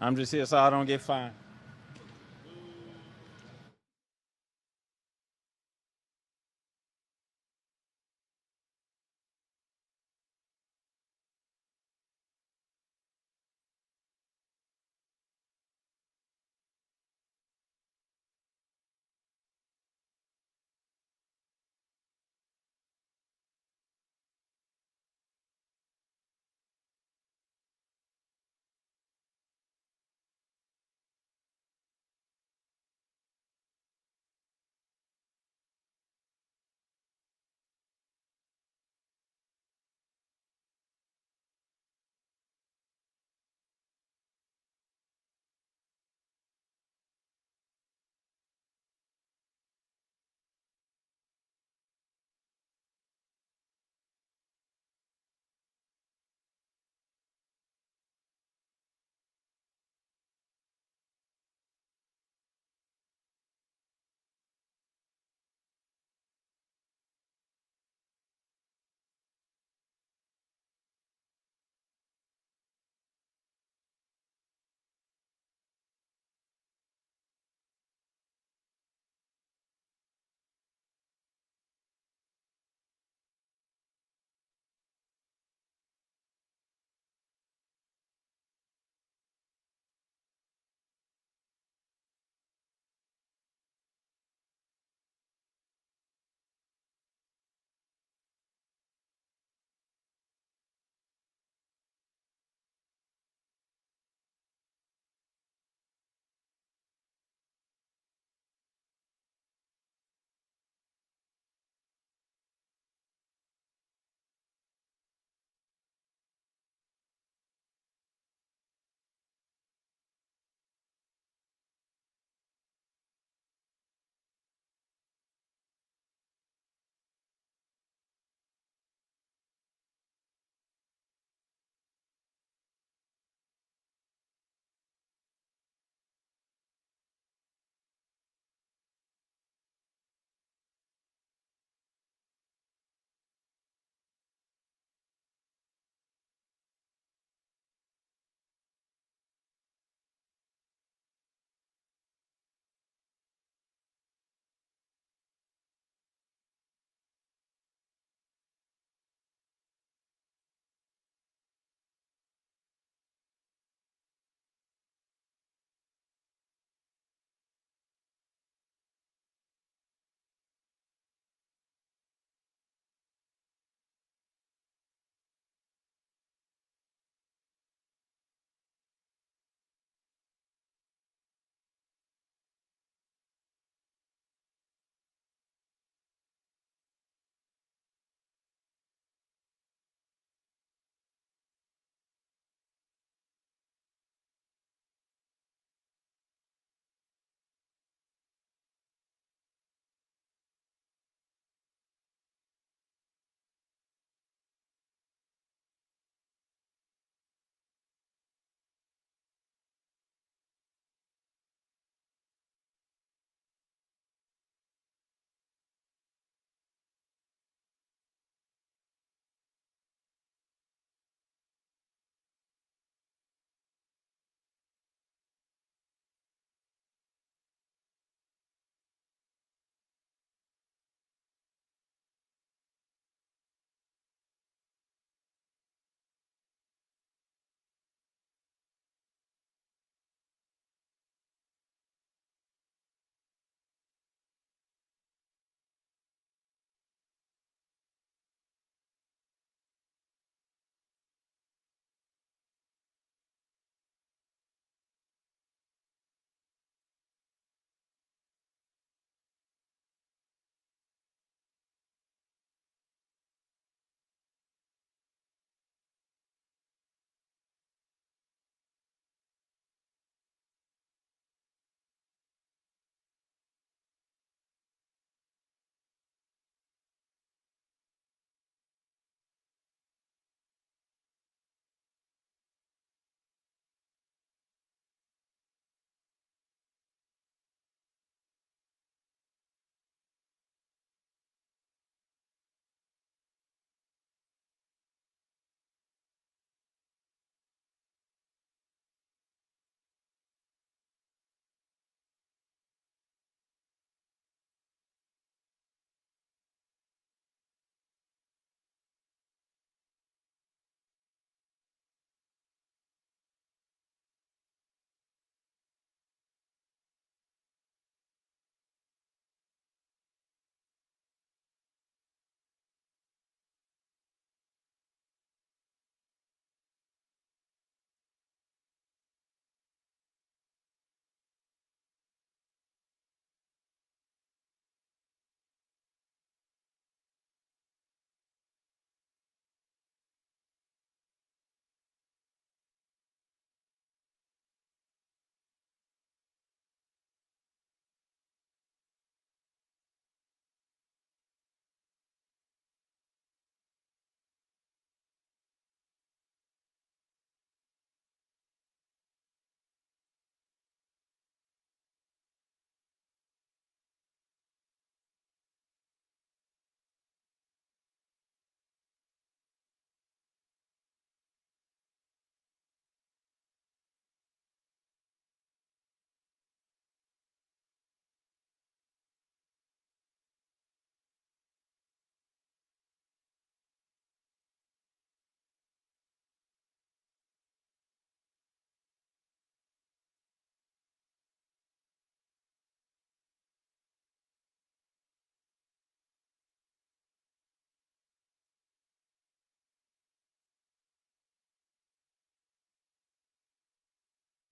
I'm just here so I don't get fined.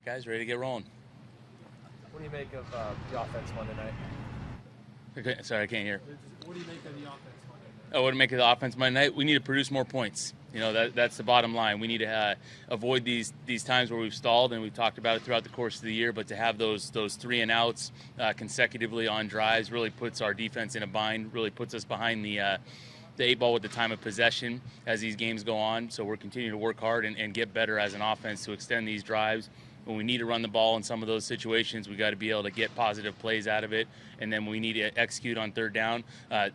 Guys, ready to get rolling. What do you make of the offense Monday night? Okay, sorry, I can't hear. What do you make of the offense Monday night? Oh, what do you make of the offense Monday night? We need to produce more points. That's the bottom line. We need to avoid these times where we've stalled, and we've talked about it throughout the course of the year. But to have those 3 and outs consecutively on drives really puts our defense in a bind. Really puts us behind the 8 ball with the time of possession as these games go on. So we're continuing to work hard and get better as an offense to extend these drives. When we need to run the ball in some of those situations, we got to be able to get positive plays out of it. And then when we need to execute on third down,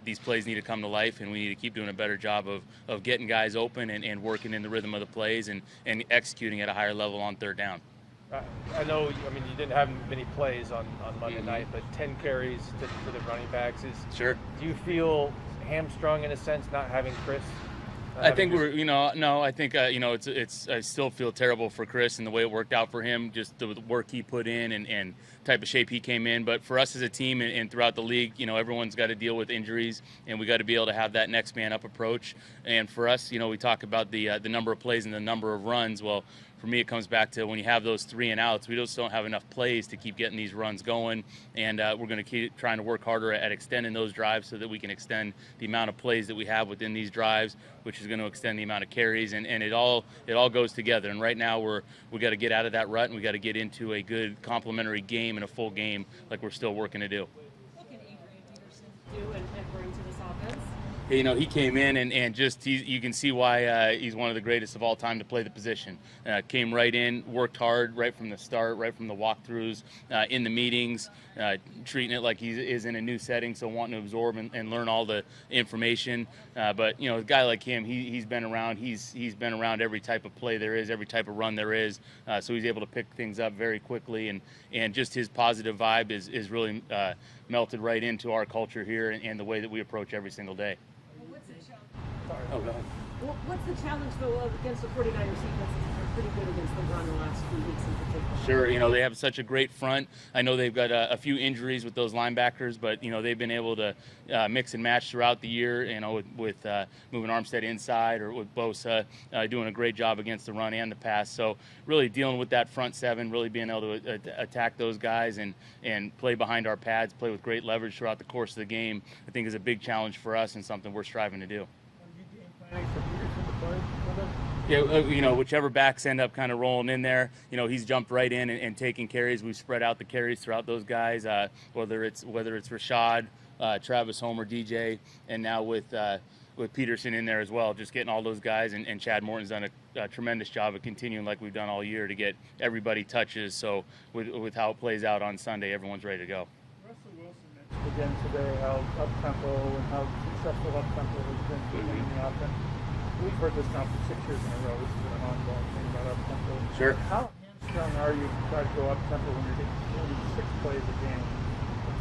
these plays need to come to life, and we need to keep doing a better job of getting guys open and working in the rhythm of the plays and executing at a higher level on third down. I know, you didn't have many plays on Monday night, but 10 carries to the running backs. Sure. Do you feel hamstrung in a sense not having Chris? I think I think I still feel terrible for Chris and the way it worked out for him, just the work he put in and type of shape he came in. But for us as a team and throughout the league, everyone's got to deal with injuries, and we got to be able to have that next man up approach. And for us, we talk about the number of plays and the number of runs. Well, for me, it comes back to when you have those 3 and outs, we just don't have enough plays to keep getting these runs going. And we're going to keep trying to work harder at extending those drives so that we can extend the amount of plays that we have within these drives, which is going to extend the amount of carries. And it all goes together. And right now we got to get out of that rut, and we got to get into a good complementary game and a full game like we're still working to do. What can Adrian Peterson do and bring to this offense? He came in and just you can see why he's one of the greatest of all time to play the position. Came right in, worked hard right from the start, right from the walkthroughs, in the meetings, treating it like he is in a new setting, so wanting to absorb and learn all the information. But a guy like him, he's been around. He's been around every type of play there is, every type of run there is. So he's able to pick things up very quickly, and just his positive vibe is really melted right into our culture here and the way that we approach every single day. Oh, go ahead. What's the challenge, though, against the 49ers defense? They're pretty good against the run the last few weeks in particular. Sure, they have such a great front. I know they've got a few injuries with those linebackers, but, they've been able to mix and match throughout the year, with moving Armstead inside or with Bosa, doing a great job against the run and the pass. So really dealing with that front seven, really being able to attack those guys and play behind our pads, play with great leverage throughout the course of the game, I think is a big challenge for us and something we're striving to do. Yeah, whichever backs end up kind of rolling in there, he's jumped right in and taking carries. We've spread out the carries throughout those guys, whether it's Rashad, Travis Homer, DJ, and now with Peterson in there as well, just getting all those guys. And Chad Morton's done a tremendous job of continuing like we've done all year to get everybody touches. So with how it plays out on Sunday, everyone's ready to go. Russell Wilson mentioned again today how up-tempo and how successful up-tempo has been in the offense. We've heard this now for 6 years in a row. This has been an ongoing thing about up-tempo. Sure. How hamstrung are you to try to go up-tempo when you're getting 6 plays a game?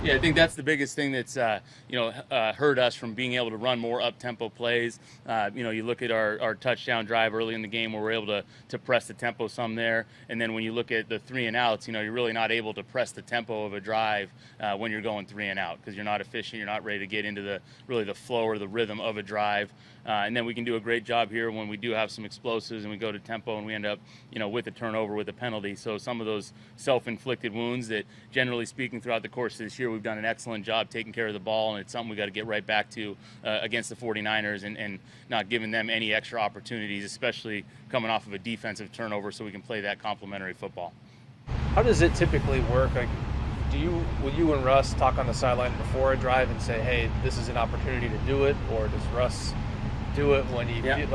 Yeah, I think that's the biggest thing that's hurt us from being able to run more up-tempo plays. You look at our touchdown drive early in the game where we're able to press the tempo some there, and then when you look at the 3 and outs, you're really not able to press the tempo of a drive when you're going 3 and out because you're not efficient, you're not ready to get into the flow or the rhythm of a drive. And then we can do a great job here when we do have some explosives and we go to tempo and we end up, with a turnover, with a penalty. So some of those self-inflicted wounds that, generally speaking, throughout the course of this year, we've done an excellent job taking care of the ball, and it's something we got to get right back to against the 49ers and not giving them any extra opportunities, especially coming off of a defensive turnover, so we can play that complementary football. How does it typically work? Will you and Russ talk on the sideline before a drive and say, hey, this is an opportunity to do it, or does Russ do it when you feel,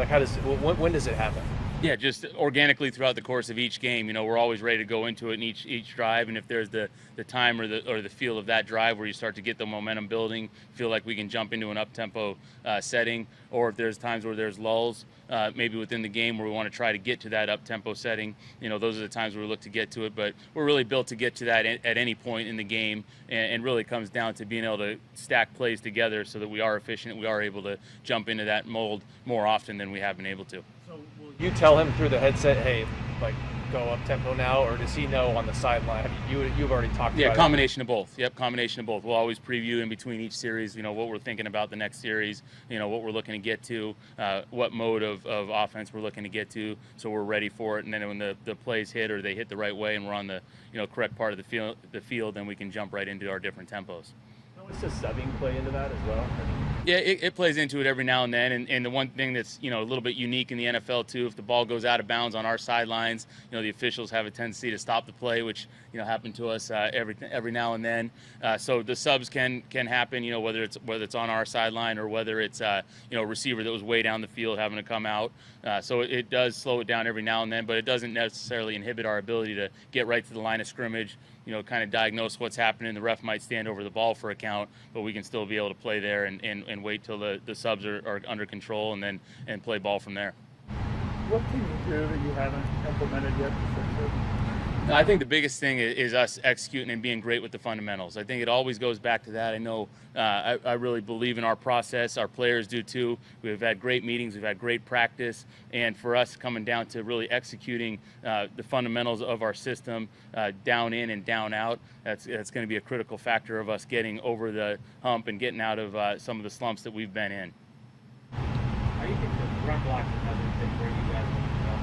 when does it happen? Yeah, just organically throughout the course of each game. We're always ready to go into it in each drive, and if there's the time or the feel of that drive where you start to get the momentum building, feel like we can jump into an up-tempo setting, or if there's times where there's lulls, maybe within the game where we want to try to get to that up-tempo setting, those are the times where we look to get to it. But we're really built to get to that at any point in the game, and really comes down to being able to stack plays together so that we are efficient, we are able to jump into that mold more often than we have been able to. So will you tell him through the headset, hey, go up tempo now, or does he know on the sideline? You've already talked about Yeah, it. combination of both. Yep, combination of both. We'll always preview in between each series, what we're thinking about the next series, what we're looking to get to, what mode of offense we're looking to get to, so we're ready for it. And then when the plays hit or they hit the right way and we're on the correct part of the field, then we can jump right into our different tempos. Does the subbing play into that as well? Yeah, it plays into it every now and then, and the one thing that's a little bit unique in the NFL too, if the ball goes out of bounds on our sidelines, the officials have a tendency to stop the play, which happen to us every now and then. So the subs can happen, whether it's on our sideline or whether it's a receiver that was way down the field having to come out. So it does slow it down every now and then, but it doesn't necessarily inhibit our ability to get right to the line of scrimmage. Kind of diagnose what's happening. The ref might stand over the ball for a count, but we can still be able to play there and wait till the subs are under control and play ball from there. What can you do that you haven't implemented yet to fix it? I think the biggest thing is us executing and being great with the fundamentals. I think it always goes back to that. I know I really believe in our process. Our players do too. We've had great meetings. We've had great practice. And for us coming down to really executing the fundamentals of our system, down in and down out, that's going to be a critical factor of us getting over the hump and getting out of some of the slumps that we've been in. How do you think the run block is another thing where you guys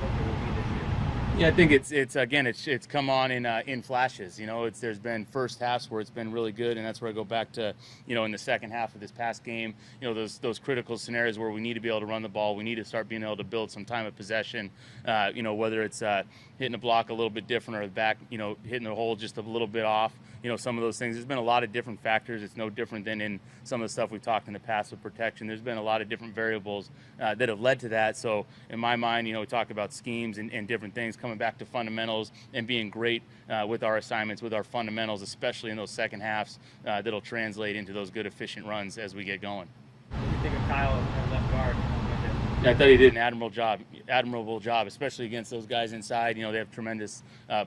hopefully will be this year? Yeah, I think it's come on in flashes. There's been first halves where it's been really good, and that's where I go back to in the second half of this past game. Those critical scenarios where we need to be able to run the ball, we need to start being able to build some time of possession. Whether it's hitting a block a little bit different or the back, hitting the hole just a little bit off. Some of those things. There's been a lot of different factors. It's no different than in some of the stuff we've talked in the past with protection. There's been a lot of different variables that have led to that. So in my mind, we talk about schemes and different things, coming back to fundamentals and being great with our assignments, with our fundamentals, especially in those second halves, that'll translate into those good, efficient runs as we get going. What do you think of Kyle at left guard? Yeah, I thought he did an admirable job, especially against those guys inside. They have tremendous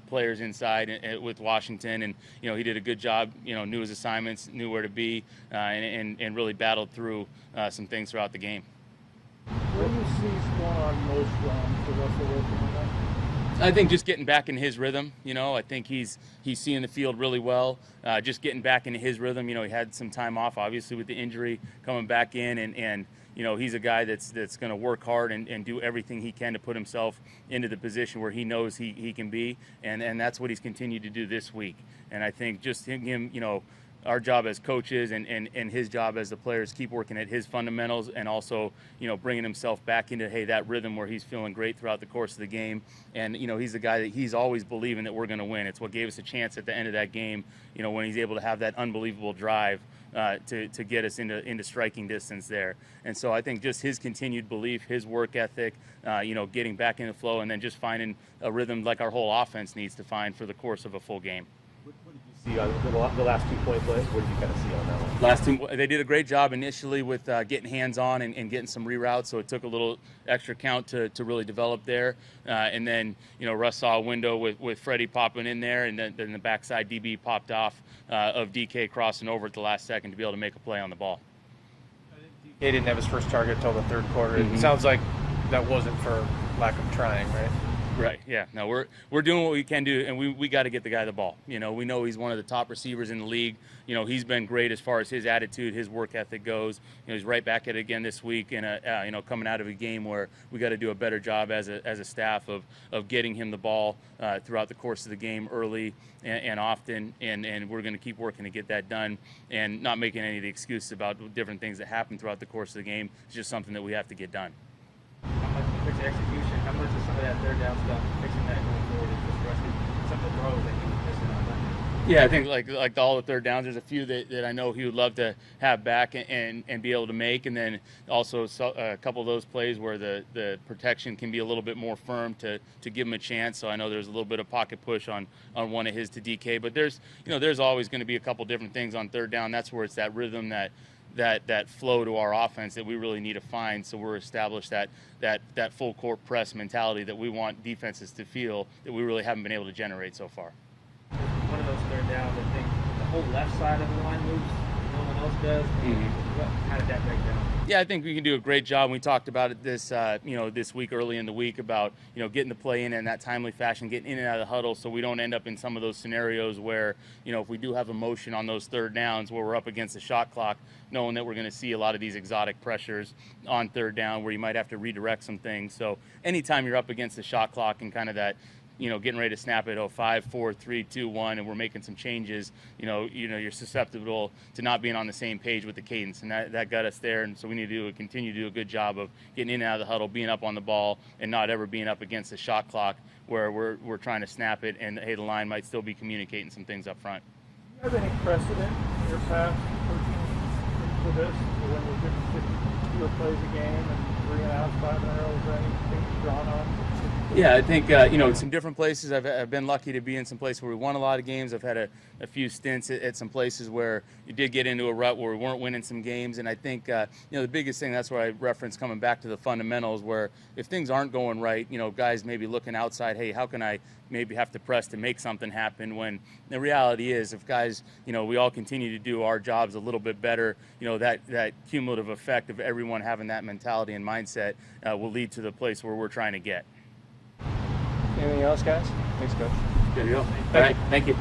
players inside with Washington, and he did a good job. Knew his assignments, knew where to be, and really battled through some things throughout the game. Where do you see going on most wrong for Russell Wilson on that? I think just getting back in his rhythm. I think he's seeing the field really well. Just getting back into his rhythm. He had some time off, obviously, with the injury, coming back in, and he's a guy that's going to work hard and do everything he can to put himself into the position where he knows he can be, and that's what he's continued to do this week. And I think just him, our job as coaches and his job as the players, keep working at his fundamentals and also, bringing himself back into, that rhythm where he's feeling great throughout the course of the game. And, he's the guy that he's always believing that we're going to win. It's what gave us a chance at the end of that game, when he's able to have that unbelievable drive to get us into striking distance there. And so I think just his continued belief, his work ethic, getting back in the flow, and then just finding a rhythm like our whole offense needs to find for the course of a full game. What did you see on the last 2-point plays? What did you kind of see on that one? Last two, they did a great job initially with getting hands on and getting some reroutes, so it took a little extra count to really develop there. And then, Russ saw a window with Freddie popping in there, and then the backside DB popped off of DK crossing over at the last second to be able to make a play on the ball. He didn't have his first target until the third quarter. It sounds like that wasn't for lack of trying, right? Right. Yeah. No, we're doing what we can do, and we got to get the guy the ball. We know he's one of the top receivers in the league. He's been great as far as his attitude, his work ethic goes. He's right back at it again this week, and coming out of a game where we got to do a better job as a staff of getting him the ball throughout the course of the game, early and often, and we're going to keep working to get that done and not making any of the excuses about different things that happen throughout the course of the game. It's just something that we have to get done. How much fix execution? How much is some of that third down stuff fixing that going forward? Is just resting some of the throws that he was missing on that? Yeah, I think like all the third downs, there's a few that I know he would love to have back and be able to make, and then also a couple of those plays where the protection can be a little bit more firm to give him a chance. So I know there's a little bit of pocket push on one of his to DK, but there's always going to be a couple different things on third down. That's where it's that rhythm, that flow to our offense that we really need to find, so we're established that full court press mentality that we want defenses to feel that we really haven't been able to generate so far. One of those third downs, I think the whole left side of the line moves, no one else does. How did that break down? Yeah, I think we can do a great job. We talked about it this week, early in the week, about getting the play in that timely fashion, getting in and out of the huddle, so we don't end up in some of those scenarios where if we do have a motion on those third downs where we're up against the shot clock, knowing that we're going to see a lot of these exotic pressures on third down where you might have to redirect some things. So anytime you're up against the shot clock and kind of that, getting ready to snap it, 5, 4, 3, 2, 1, and we're making some changes, you're susceptible to not being on the same page with the cadence, and that got us there. And so we need to continue to do a good job of getting in and out of the huddle, being up on the ball, and not ever being up against the shot clock where we're trying to snap it, and hey, the line might still be communicating some things up front. Do you have any precedent in your past for this, when you're doing 50 plays a game and 3 and outs, 5 in a row? Is there anything drawn on? Yeah, I think, some different places. I've been lucky to be in some places where we won a lot of games. I've had a few stints at some places where you did get into a rut where we weren't winning some games. And I think, the biggest thing, that's where I reference coming back to the fundamentals, where if things aren't going right, guys maybe looking outside, hey, how can I maybe have to press to make something happen, when the reality is if guys, we all continue to do our jobs a little bit better, that cumulative effect of everyone having that mentality and mindset will lead to the place where we're trying to get. Anything else, guys? Thanks, Coach. Good deal. All right. Thank you.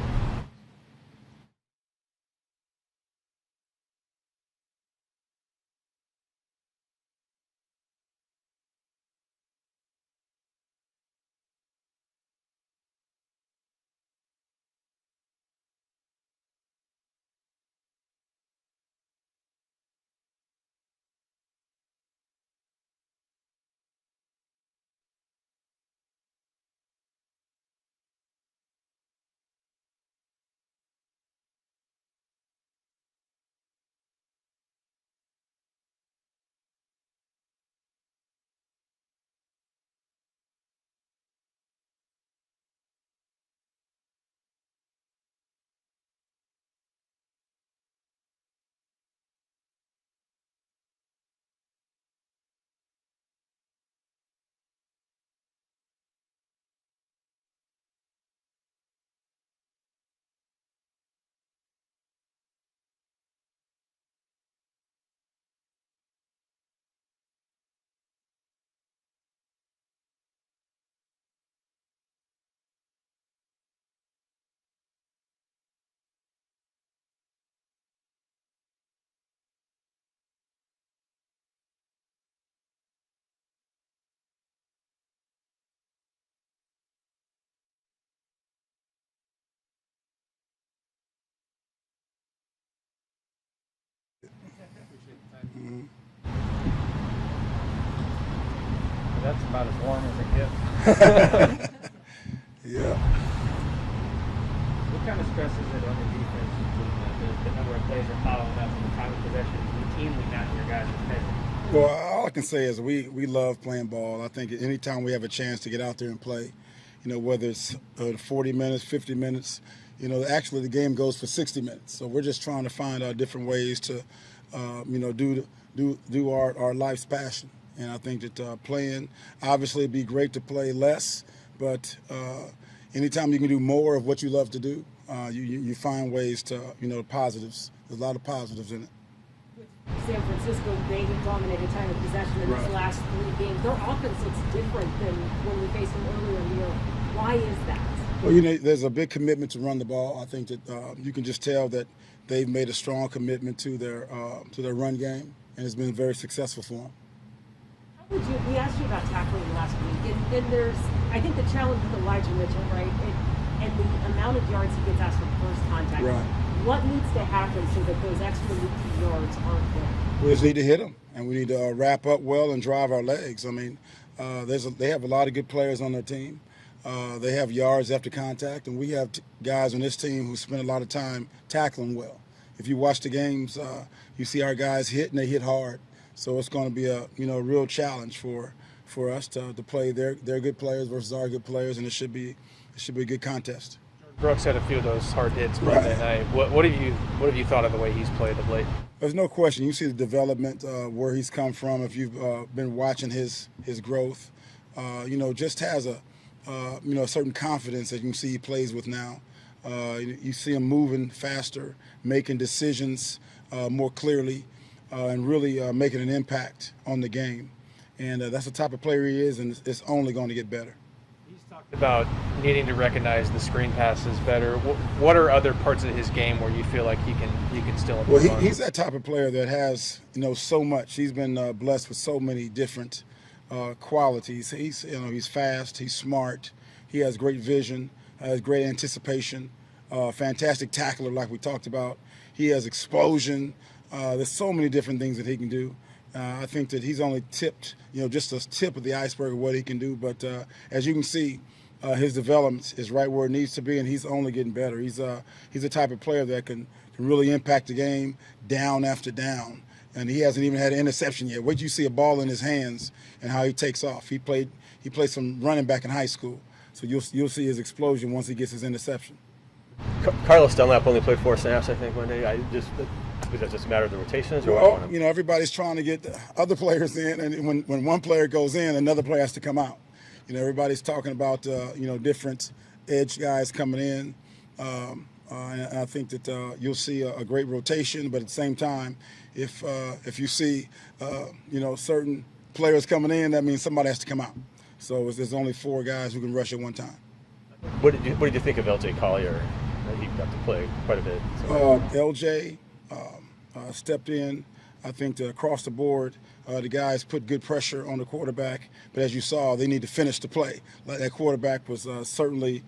That's about as warm as it gets. Yeah. What kind of stress is it on the defense with the number of plays are piling up and the time of possession routinely not in your guys' heads? Well, all I can say is we love playing ball. I think anytime we have a chance to get out there and play, whether it's 40 minutes, 50 minutes, actually the game goes for 60 minutes. So we're just trying to find different ways to, do our life's passion. And I think that playing, obviously it'd be great to play less, but anytime you can do more of what you love to do, you find ways to, positives. There's a lot of positives in it. San Francisco, they have dominated time of possession in these last 3 games. Their offense looks different than when we faced them earlier in the year. Why is that? Well, there's a big commitment to run the ball. I think that you can just tell that they've made a strong commitment to their run game, and it's been very successful for them. We asked you about tackling last week, and there's, I think, the challenge with Elijah Mitchell, right, and the amount of yards he gets asked for first contact. Right. What needs to happen so that those extra routine yards aren't there? We just need to hit them, and we need to wrap up well and drive our legs. I mean, they have a lot of good players on their team. They have yards after contact, and we have guys on this team who spend a lot of time tackling well. If you watch the games, you see our guys hit, and they hit hard. So it's going to be a real challenge for us to play their good players versus our good players, and it should be a good contest. Brooks had a few of those hard hits Monday night. What have you thought of the way he's played of late? There's no question. You see the development where he's come from. If you've been watching his growth, just has a certain confidence that you can see he plays with now. You see him moving faster, making decisions more clearly. and really making an impact on the game. And that's the type of player he is, and it's only going to get better. He's talked about needing to recognize the screen passes better. What are other parts of his game where you feel like he can still improve? Well, he's that type of player that has so much. He's been blessed with so many different qualities. He's fast. He's smart. He has great vision. Has great anticipation. Fantastic tackler, like we talked about. He has explosion. There's so many different things that he can do. I think that he's only tipped, just a tip of the iceberg of what he can do. But as you can see, his development is right where it needs to be, and he's only getting better. He's the type of player that can really impact the game down after down. And he hasn't even had an interception yet. Wait till you see a ball in his hands and how he takes off. He played some running back in high school, so you'll see his explosion once he gets his interception. Carlos Dunlap only played 4 snaps, I think, one day. Was that just a matter of the rotations? Well, everybody's trying to get the other players in, and when one player goes in, another player has to come out. Everybody's talking about different edge guys coming in, and I think that you'll see a great rotation. But at the same time, if you see certain players coming in, that means somebody has to come out. So there's only 4 guys who can rush at one time. What did you think of L.J. Collier? He got to play quite a bit. L.J. Stepped in. I think across the board, the guys put good pressure on the quarterback. But as you saw, they need to finish the play. Like that quarterback was certainly,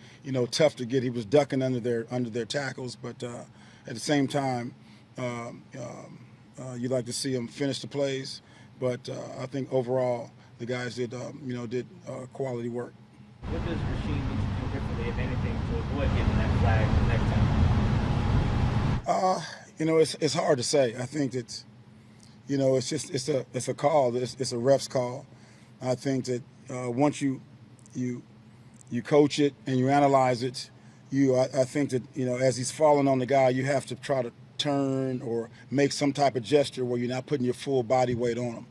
tough to get. He was ducking under their tackles. But at the same time, you'd like to see them finish the plays. But I think overall, the guys did quality work. What does Rasheed need to do differently, if anything, to avoid getting that flag the next time? It's hard to say. I think that, it's a call. It's a ref's call. I think that once you coach it and you analyze it, I think that as he's falling on the guy, you have to try to turn or make some type of gesture where you're not putting your full body weight on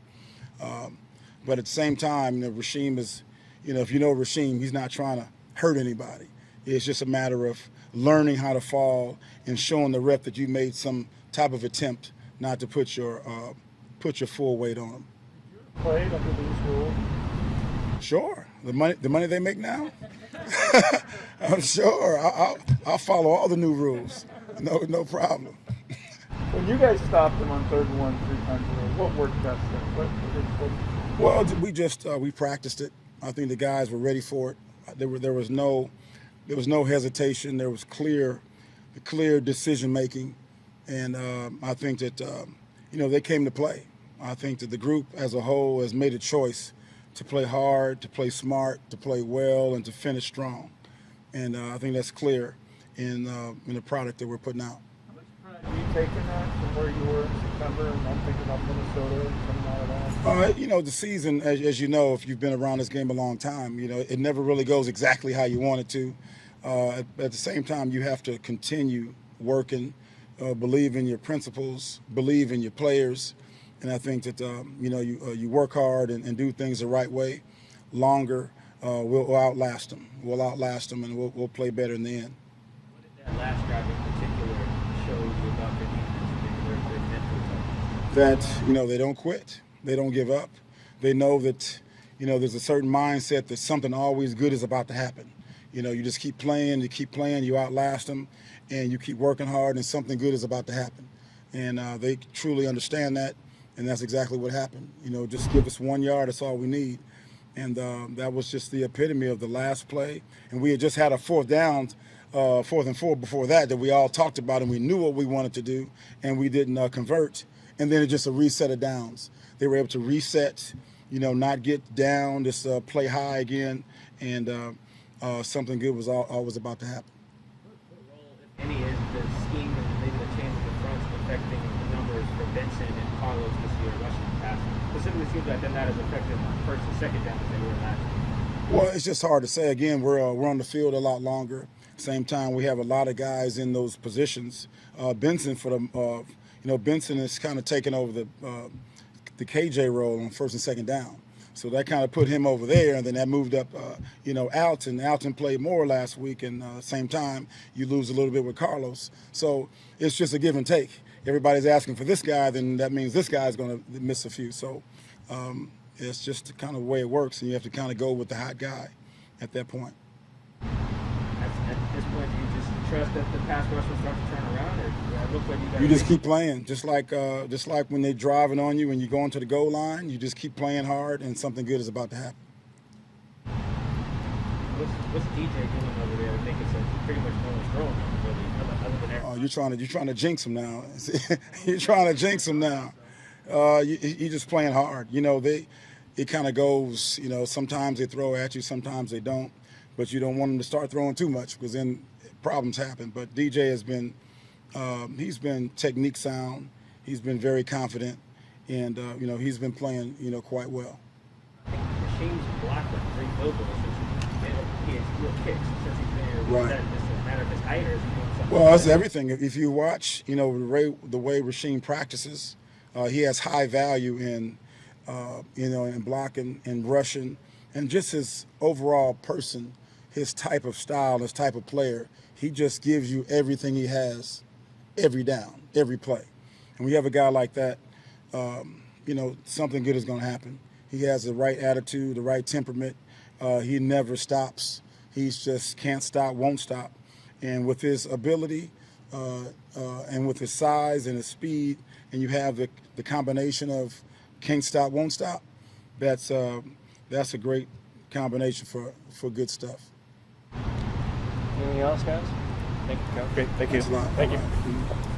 him. But at the same time, Rasheem is, if you know Rasheem, he's not trying to hurt anybody. It's just a matter of learning how to fall and showing the rep that you made some type of attempt not to put your full weight on him. Played under these rules? Sure. The money they make now? I'm sure. I'll follow all the new rules. No problem. When you guys stopped them on 3rd and 1 3 times in a row, what worked best then? Well, we practiced it. I think the guys were ready for it. There was no hesitation. There was clear decision making, and I think that they came to play. I think that the group as a whole has made a choice to play hard, to play smart, to play well, and to finish strong. And I think that's clear in the product that we're putting out. How much pride are you taking that from where you were in September, and I'm thinking about Minnesota and coming out of that? The season, as you know, if you've been around this game a long time, it never really goes exactly how you want it to. At the same time, you have to continue working, believe in your principles, believe in your players, and I think that you work hard and do things the right way. Longer, we'll outlast them. We'll outlast them, and we'll play better in the end. What did that last drive in particular show you about the defense? That they don't quit. They don't give up. They know that, there's a certain mindset that something always good is about to happen. You just keep playing, you outlast them, and you keep working hard, and something good is about to happen. And they truly understand that, and that's exactly what happened. Just give us 1 yard, that's all we need. And that was just the epitome of the last play. And we had just had a 4th down, 4th and 4 before that we all talked about, and we knew what we wanted to do, and we didn't convert. And then it's just a reset of downs. They were able to reset, not get down, just play high again, and something good was always about to happen. What role, if any, is the scheme and maybe the change of the fronts affecting the numbers for Benson and Carlos this year, rushing and passing? Specifically, seems like they're not as effective on 1st and 2nd down as they were last year. Well, it's just hard to say. Again, we're on the field a lot longer. Same time, we have a lot of guys in those positions. Benson Benson is kind of taking over the KJ role on 1st and 2nd down. So that kind of put him over there, and then that moved up, Alton. Alton played more last week, and same time you lose a little bit with Carlos. So it's just a give and take. Everybody's asking for this guy, then that means this guy's going to miss a few. So it's just the kind of way it works, and you have to kind of go with the hot guy at that point. At this point, do you just trust that the pass rush will start to turn around, or it looks like you got? You just keep playing, just like when they're driving on you and you go into the goal line. You just keep playing hard, and something good is about to happen. What's DJ doing over there? I think it's pretty much no one's throwing really, other than Eric. You're trying to jinx him now. You're trying to jinx him now. You're just playing hard. It kind of goes. Sometimes they throw at you, sometimes they don't. But you don't want them to start throwing too much because then problems happen. But DJ has been, he's been technique sound. He's been very confident, and he's been playing, quite well. I think Shane's blocked like 3 field goals since he has real kicks since he's been here. Right. Is that just a matter of his height, or is he doing something? Well, that's everything. If you watch, the way Rasheem practices, he has high value in, in blocking and rushing, and just his overall person. His type of style, his type of player, he just gives you everything he has, every down, every play. And when you have a guy like that, something good is going to happen. He has the right attitude, the right temperament. He never stops. He's just can't stop, won't stop. And with his ability and with his size and his speed, and you have the combination of can't stop, won't stop, that's a great combination for good stuff. Anything else, guys? Thank you, Coach. Great. Thank you. Thanks a lot. Thank you. All right.